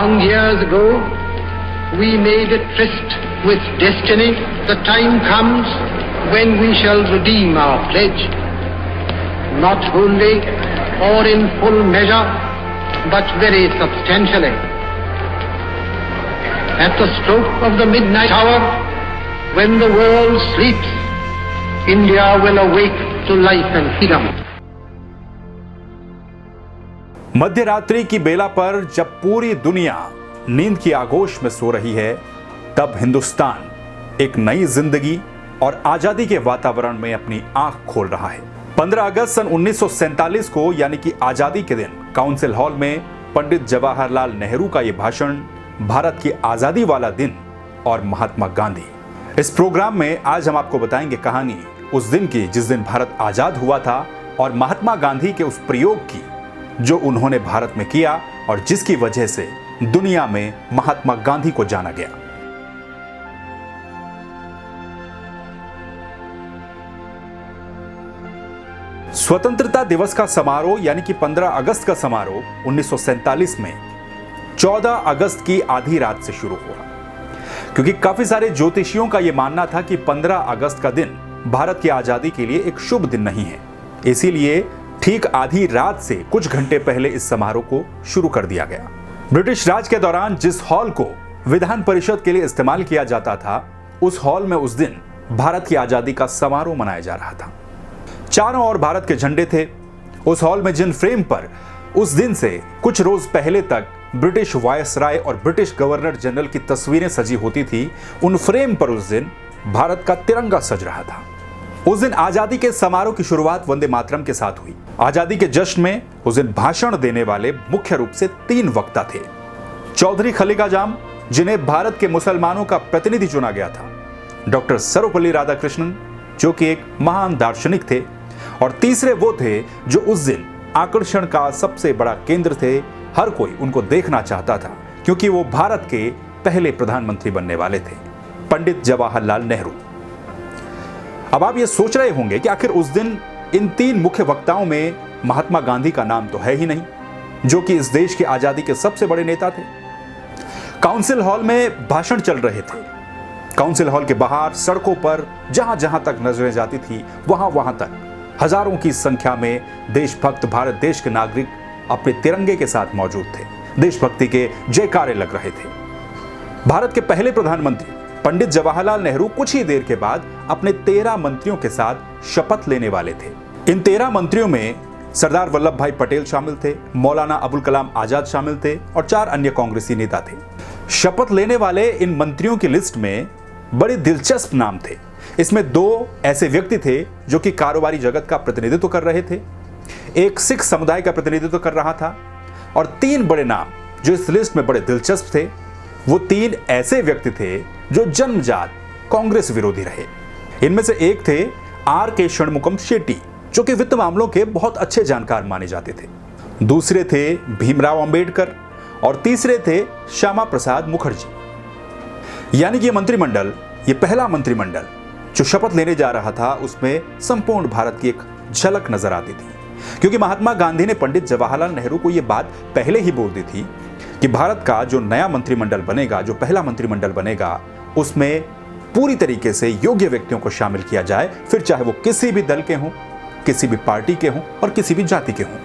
Long years ago, we made a tryst with destiny. The time comes when we shall redeem our pledge, not wholly or in full measure, but very substantially. At the stroke of the midnight hour, when the world sleeps, India will awake to life and freedom. मध्य रात्रि की बेला पर जब पूरी दुनिया नींद की आगोश में सो रही है, तब हिंदुस्तान एक नई जिंदगी और आजादी के वातावरण में अपनी आंख खोल रहा है। 15 अगस्त सन 1947 को यानी कि आजादी के दिन काउंसिल हॉल में पंडित जवाहरलाल नेहरू का यह भाषण, भारत की आजादी वाला दिन और महात्मा गांधी। इस प्रोग्राम में आज हम आपको बताएंगे कहानी उस दिन की जिस दिन भारत आजाद हुआ था और महात्मा गांधी के उस प्रयोग की जो उन्होंने भारत में किया और जिसकी वजह से दुनिया में महात्मा गांधी को जाना गया। स्वतंत्रता दिवस का समारोह यानी कि 15 अगस्त का समारोह 1947 में 14 अगस्त की आधी रात से शुरू हुआ, क्योंकि काफी सारे ज्योतिषियों का यह मानना था कि 15 अगस्त का दिन भारत की आजादी के लिए एक शुभ दिन नहीं है। इसीलिए ठीक आधी रात से कुछ घंटे पहले इस समारोह को शुरू कर दिया गया। ब्रिटिश राज के दौरान जिस हॉल को विधान परिषद के लिए इस्तेमाल किया जाता था, उस हॉल में उस दिन भारत की आजादी का समारोह मनाया जा रहा था। चारों ओर भारत के झंडे थे। उस हॉल में जिन फ्रेम पर उस दिन से कुछ रोज पहले तक ब्रिटिश वायसराय और ब्रिटिश गवर्नर जनरल की तस्वीरें सजी होती थी, उन फ्रेम पर उस दिन भारत का तिरंगा सज रहा था। उस दिन आजादी के समारोह की शुरुआत वंदे मातरम के साथ हुई। आजादी के जश्न में उस दिन भाषण देने वाले मुख्य रूप से 3 वक्ता थे। चौधरी खलीका जाम, जिन्हें भारत के मुसलमानों का प्रतिनिधि चुना गया था, डॉक्टर सर्वपल्ली राधाकृष्णन, जो कि एक महान दार्शनिक थे, और तीसरे वो थे जो उस दिन आकर्षण का सबसे बड़ा केंद्र थे। हर कोई उनको देखना चाहता था क्योंकि वो भारत के पहले प्रधानमंत्री बनने वाले थे, पंडित जवाहरलाल नेहरू। अब आप ये सोच रहे होंगे कि आखिर उस दिन इन 3 मुख्य वक्ताओं में महात्मा गांधी का नाम तो है ही नहीं, जो कि इस देश की आजादी के सबसे बड़े नेता थे। काउंसिल हॉल में भाषण चल रहे थे। काउंसिल हॉल के बाहर सड़कों पर जहां जहां तक नजरें जाती थी, वहां वहां तक हजारों की संख्या में देशभक्त भारत देश के नागरिक अपने तिरंगे के साथ मौजूद थे। देशभक्ति के जयकारे लग रहे थे। भारत के पहले प्रधानमंत्री पंडित जवाहरलाल नेहरू कुछ ही देर के बाद अपने 13 मंत्रियों के साथ शपथ लेने वाले थे। इन 13 मंत्रियों में सरदार वल्लभ भाई पटेल शामिल थे, मौलाना अबुल कलाम आजाद शामिल थे और 4 अन्य कांग्रेसी नेता थे। शपथ लेने वाले इन मंत्रियों की लिस्ट में बड़े दिलचस्प नाम थे। इसमें 2 ऐसे व्यक्ति थे जो कि कारोबारी जगत का प्रतिनिधित्व कर रहे थे, एक सिख समुदाय का प्रतिनिधित्व कर रहा था, और 3 बड़े नाम जो इस लिस्ट में बड़े दिलचस्प थे, वो 3 ऐसे व्यक्ति थे जो जन्मजात कांग्रेस विरोधी रहे। इनमें से एक थे R.K. षणमुगम शेट्टी, जो कि वित्त मामलों के बहुत अच्छे जानकार माने जाते थे। दूसरे थे भीमराव अंबेडकर और तीसरे थे श्यामा प्रसाद मुखर्जी। यानी कि ये मंत्रिमंडल, ये पहला मंत्रिमंडल जो शपथ लेने जा रहा था, उसमें संपूर्ण भारत की एक झलक नजर आती थी, क्योंकि महात्मा गांधी ने पंडित जवाहरलाल नेहरू को यह बात पहले ही बोल दी थी कि भारत का जो नया मंत्रिमंडल बनेगा, जो पहला मंत्रिमंडल बनेगा, उसमें पूरी तरीके से योग्य व्यक्तियों को शामिल किया जाए, फिर चाहे वो किसी भी दल के हों, किसी भी पार्टी के हों और किसी भी जाति के हों।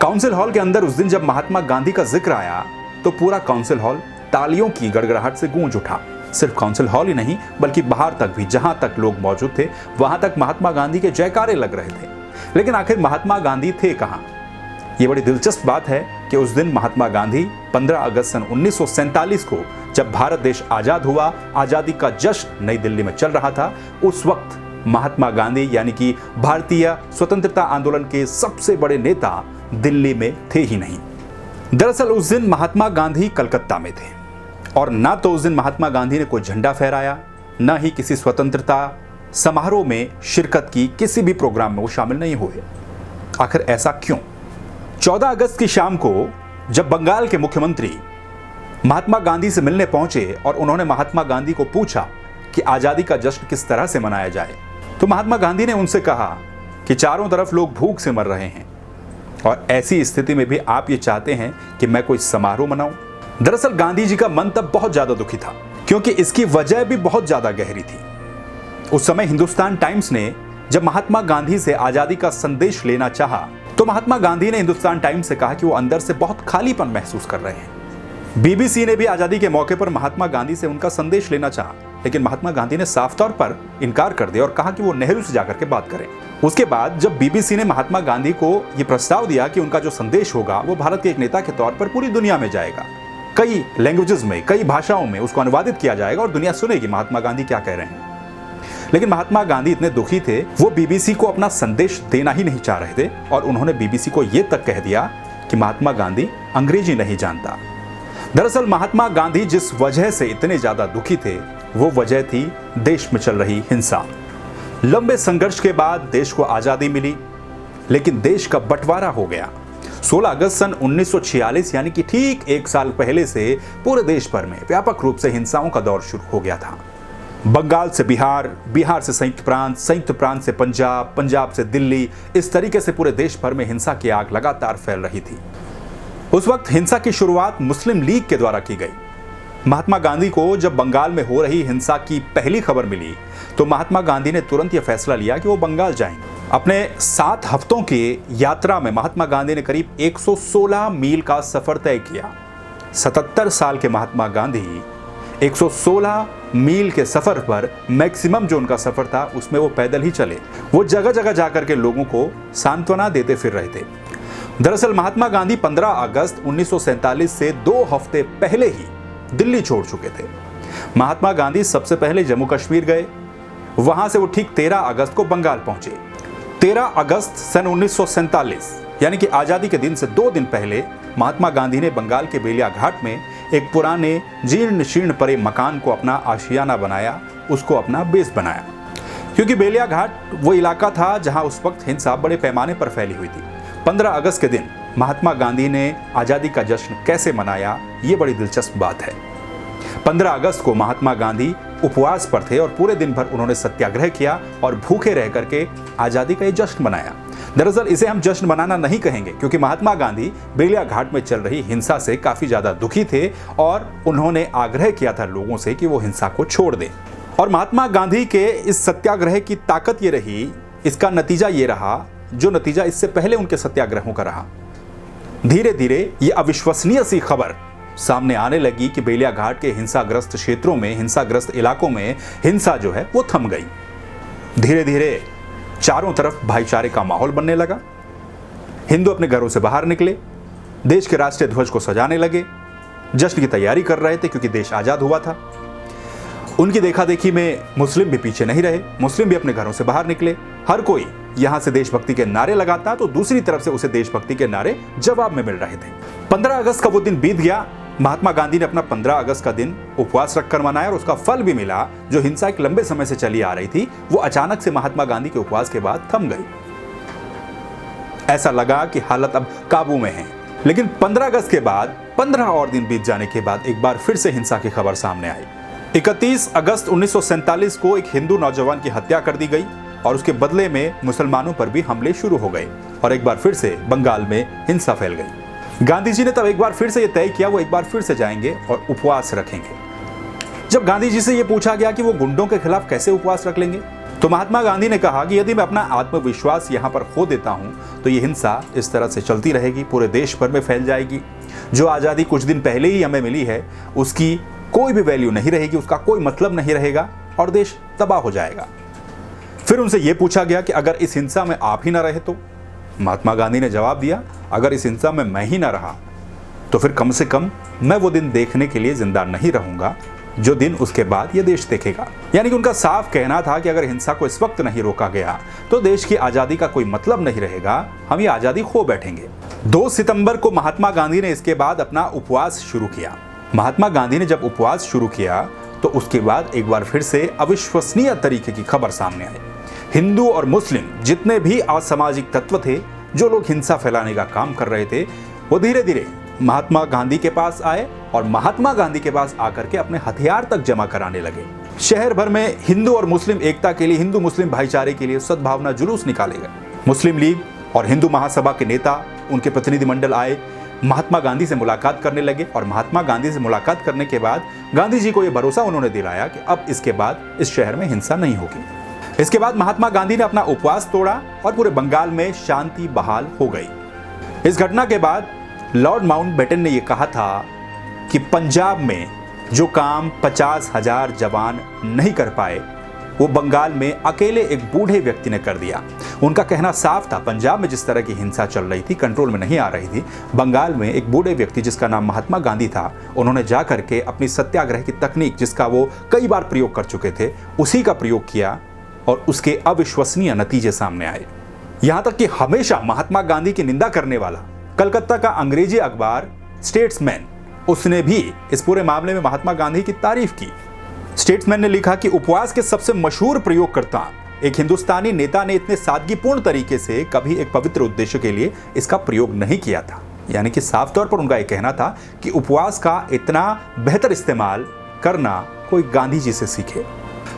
काउंसिल हॉल के अंदर उस दिन जब महात्मा गांधी का जिक्र आया तो पूरा काउंसिल हॉल तालियों की गड़गड़ाहट से गूंज उठा। सिर्फ काउंसिल हॉल ही नहीं बल्कि बाहर तक भी, जहां तक लोग मौजूद थे वहां तक महात्मा गांधी के जयकारे लग रहे थे। लेकिन आखिर महात्मा गांधी थे कहां? ये बड़ी दिलचस्प बात है कि उस दिन महात्मा गांधी 15 अगस्त सन 1947 को जब भारत देश आजाद हुआ, आजादी का जश्न नई दिल्ली में चल रहा था, उस वक्त महात्मा गांधी यानी कि भारतीय स्वतंत्रता आंदोलन के सबसे बड़े नेता दिल्ली में थे ही नहीं। दरअसल उस दिन महात्मा गांधी कलकत्ता में थे और ना तो उस दिन महात्मा गांधी ने कोई झंडा फहराया, ना ही किसी स्वतंत्रता समारोह में शिरकत की, किसी भी प्रोग्राम में वो शामिल नहीं हुए। आखिर ऐसा क्यों? 14 अगस्त की शाम को जब बंगाल के मुख्यमंत्री महात्मा गांधी से मिलने पहुंचे और उन्होंने महात्मा गांधी को पूछा कि आजादी का जश्न किस तरह से मनाया जाए, तो महात्मा गांधी ने उनसे कहा कि चारों तरफ लोग भूख से मर रहे हैं और ऐसी स्थिति में भी आप ये चाहते हैं कि मैं कोई समारोह मनाऊं। दरअसल गांधी जी का मन तब बहुत ज्यादा दुखी था, क्योंकि इसकी वजह भी बहुत ज्यादा गहरी थी। उस समय हिंदुस्तान टाइम्स ने जब महात्मा गांधी से आजादी का संदेश लेना चाहा, तो महात्मा गांधी ने हिंदुस्तान टाइम्स से कहा कि वो अंदर से बहुत खालीपन महसूस कर रहे हैं। बीबीसी ने भी आजादी के मौके पर महात्मा गांधी से उनका संदेश लेना चाहा, लेकिन महात्मा गांधी ने साफ तौर पर इनकार कर दिया और कहा कि वो नेहरू से जाकर के बात करें। उसके बाद जब बीबीसी ने महात्मा गांधी को यह प्रस्ताव दिया कि उनका जो संदेश होगा वो भारत के एक नेता के तौर पर पूरी दुनिया में जाएगा, कई लैंग्वेजेस में, कई भाषाओं में उसको अनुवादित किया जाएगा और दुनिया सुनेगी महात्मा गांधी क्या कह रहे हैं। लेकिन महात्मा गांधी इतने दुखी थे, वो बीबीसी को अपना संदेश देना ही नहीं चाह रहे थे और उन्होंने बीबीसी को यह तक कह दिया कि महात्मा गांधी अंग्रेजी नहीं जानता। दरअसल महात्मा गांधी जिस वजह से इतने ज्यादा दुखी थे, वो वजह थी देश में चल रही हिंसा। लंबे संघर्ष के बाद देश को आजादी मिली, लेकिन देश का बंटवारा हो गया। 16 अगस्त सन 1946 यानी कि ठीक एक साल पहले से पूरे देश भर में व्यापक रूप से हिंसाओं का दौर शुरू हो गया था। बंगाल से बिहार, बिहार से संयुक्त प्रांत से पंजाब, पंजाब से दिल्ली, इस तरीके से पूरे देश भर में हिंसा की आग लगातार फैल रही थी। उस वक्त हिंसा की शुरुआत मुस्लिम लीग के द्वारा की गई। महात्मा गांधी को जब बंगाल में हो रही हिंसा की पहली खबर मिली, तो महात्मा गांधी ने तुरंत यह फैसला लिया कि वो बंगाल जाएंगे। अपने 7 हफ्तों की यात्रा में महात्मा गांधी ने करीब 116 मील का सफर तय किया। 77 साल के महात्मा गांधी 116 मील के सफर पर मैक्सिमम जो उनका सफर था उसमें वो पैदल ही चले। वो जगह जगह जाकर के लोगों को सांत्वना देते फिर रहे थे। दरअसल महात्मा गांधी 15 अगस्त 1947 से 2 हफ्ते पहले ही दिल्ली छोड़ चुके थे। महात्मा गांधी सबसे पहले जम्मू कश्मीर गए, वहां से वो ठीक 13 अगस्त को बंगाल पहुंचे। 13 अगस्त सन 1947 यानी कि आजादी के दिन से 2 दिन पहले महात्मा गांधी ने बंगाल के बेलिया घाट में एक पुराने जीर्ण शीर्ण पड़े मकान को अपना आशियाना बनाया, उसको अपना बेस बनाया। क्योंकि बेलिया घाट वो इलाका था जहां उस वक्त हिंसा बड़े पैमाने पर फैली हुई थी। 15 अगस्त के दिन महात्मा गांधी ने आजादी का जश्न कैसे मनाया, ये बड़ी दिलचस्प बात है। 15 अगस्त को महात्मा गांधी उपवास पर थे और पूरे दिन भर उन्होंने सत्याग्रह किया और भूखे रह करके आजादी का ये जश्न मनाया। दरअसल इसे हम जश्न मनाना नहीं कहेंगे, क्योंकि महात्मा गांधी बेलिया घाट में चल रही हिंसा से काफी ज्यादा दुखी थे और उन्होंने आग्रह किया था लोगों से कि वो हिंसा को छोड़ दें। और महात्मा गांधी के इस सत्याग्रह की ताकत ये रही, इसका नतीजा ये रहा जो नतीजा इससे पहले उनके सत्याग्रहों का रहा। धीरे धीरे ये अविश्वसनीय सी खबर सामने आने लगी कि बेलिया घाट के हिंसाग्रस्त क्षेत्रों में, हिंसाग्रस्त इलाकों में हिंसा जो है वो थम गई। धीरे धीरे चारों तरफ भाईचारे का माहौल बनने लगा। हिंदू अपने घरों से बाहर निकले, देश के राष्ट्रीय ध्वज को सजाने लगे, जश्न की तैयारी कर रहे थे क्योंकि देश आजाद हुआ था। उनकी देखा देखी में मुस्लिम भी पीछे नहीं रहे, मुस्लिम भी अपने घरों से बाहर निकले। हर कोई यहां से देशभक्ति के नारे लगाता तो दूसरी तरफ से उसे देशभक्ति के नारे जवाब में मिल रहे थे। 15 अगस्त का वो दिन बीत गया। महात्मा गांधी ने अपना 15 अगस्त का दिन उपवास रखकर मनाया और उसका फल भी मिला। जो हिंसा एक लंबे समय से चली आ रही थी वो अचानक से महात्मा गांधी के उपवास के बाद थम गई। ऐसा लगा कि हालत अब काबू में है। लेकिन 15 अगस्त के बाद 15 और दिन बीत जाने के बाद एक बार फिर से हिंसा की खबर सामने आई। 31 अगस्त 1947 को एक हिंदू नौजवान की हत्या कर दी गई और उसके बदले में मुसलमानों पर भी हमले शुरू हो गए और एक बार फिर से बंगाल में हिंसा फैल गई। गांधी जी ने तब एक बार फिर से यह तय किया वो एक बार फिर से जाएंगे और उपवास रखेंगे। जब गांधी जी से यह पूछा गया कि वो गुंडों के खिलाफ कैसे उपवास रख लेंगे, तो महात्मा गांधी ने कहा कि यदि मैं अपना आत्मविश्वास यहां पर खो देता हूं तो ये हिंसा इस तरह से चलती रहेगी, पूरे देश भर में फैल जाएगी। जो आजादी कुछ दिन पहले ही हमें मिली है उसकी कोई भी वैल्यू नहीं रहेगी, उसका कोई मतलब नहीं रहेगा और देश तबाह हो जाएगा। फिर उनसे यह पूछा गया कि अगर इस हिंसा में आप ही ना रहे तो? महात्मा गांधी ने जवाब दिया, अगर इस हिंसा में मैं ही ना रहा तो फिर कम से कम मैं वो दिन देखने के लिए जिंदा नहीं रहूंगा जो दिन उसके बाद ये देश देखेगा। यानी कि उनका साफ कहना था कि अगर हिंसा को इस वक्त नहीं रोका गया तो देश की आजादी का कोई मतलब नहीं रहेगा, हम ये आजादी खो बैठेंगे। 2 सितंबर को महात्मा गांधी ने इसके बाद अपना उपवास शुरू किया। महात्मा गांधी ने जब उपवास शुरू किया तो उसके बाद एक बार फिर से अविश्वसनीय तरीके की खबर सामने आई। हिंदू और मुस्लिम जितने भी असामाजिक तत्व थे, जो लोग हिंसा फैलाने का काम कर रहे थे, वो धीरे धीरे महात्मा गांधी के पास आए और महात्मा गांधी के पास आकर के अपने हथियार तक जमा कराने लगे। शहर भर में हिंदू और मुस्लिम एकता के लिए, हिंदू मुस्लिम भाईचारे के लिए सद्भावना जुलूस निकाले गए। मुस्लिम लीग और हिंदू महासभा के नेता, उनके प्रतिनिधिमंडल आए, महात्मा गांधी से मुलाकात करने लगे और महात्मा गांधी से मुलाकात करने के बाद गांधी जी को यह भरोसा उन्होंने दिलाया कि अब इसके बाद इस शहर में हिंसा नहीं होगी। इसके बाद महात्मा गांधी ने अपना उपवास तोड़ा और पूरे बंगाल में शांति बहाल हो गई। इस घटना के बाद लॉर्ड माउंटबेटन ने यह कहा था कि पंजाब में जो काम 50,000 जवान नहीं कर पाए वो बंगाल में अकेले एक बूढ़े व्यक्ति ने कर दिया। उनका कहना साफ था, पंजाब में जिस तरह की हिंसा चल रही थी, कंट्रोल में नहीं आ रही थी, बंगाल में एक बूढ़े व्यक्ति जिसका नाम महात्मा गांधी था, उन्होंने जा करके अपनी सत्याग्रह की तकनीक जिसका वो कई बार प्रयोग कर चुके थे उसी का प्रयोग किया और उसके अविश्वसनीय नतीजे सामने आए। यहां तक कि हमेशा महात्मा गांधी की निंदा करने वाला कलकत्ता का अंग्रेजी अखबार स्टेट्समैन, उसने भी इस पूरे मामले में महात्मा गांधी की तारीफ की। स्टेट्समैन ने लिखा कि उपवास के सबसे मशहूर प्रयोगकर्ता एक हिंदुस्तानी नेता ने इतने सादगीपूर्ण तरीके से कभी एक पवित्र उद्देश्य के लिए इसका प्रयोग नहीं किया था। यानी कि साफ तौर पर उनका यह कहना था कि उपवास का इतना बेहतर इस्तेमाल करना कोई गांधी जी से सीखे।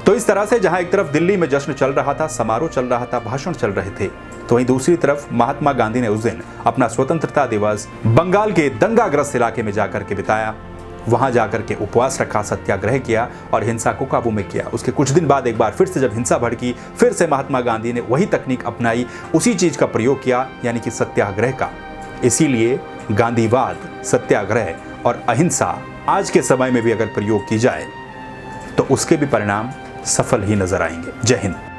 तो इस तरह से जहां एक तरफ दिल्ली में जश्न चल रहा था, समारोह चल रहा था, भाषण चल रहे थे, तो वहीं दूसरी तरफ महात्मा गांधी ने उस दिन अपना स्वतंत्रता दिवस बंगाल के दंगाग्रस्त इलाके में जाकर के बिताया। वहां जाकर के उपवास रखा, सत्याग्रह किया और हिंसा को काबू में किया। उसके कुछ दिन बाद एक बार फिर से जब हिंसा भड़की, फिर से महात्मा गांधी ने वही तकनीक अपनाई, उसी चीज का प्रयोग किया, यानी कि सत्याग्रह का। इसीलिए गांधीवाद, सत्याग्रह और अहिंसा आज के समय में भी अगर प्रयोग की जाए तो उसके भी परिणाम सफल ही नजर आएंगे। जय हिंद।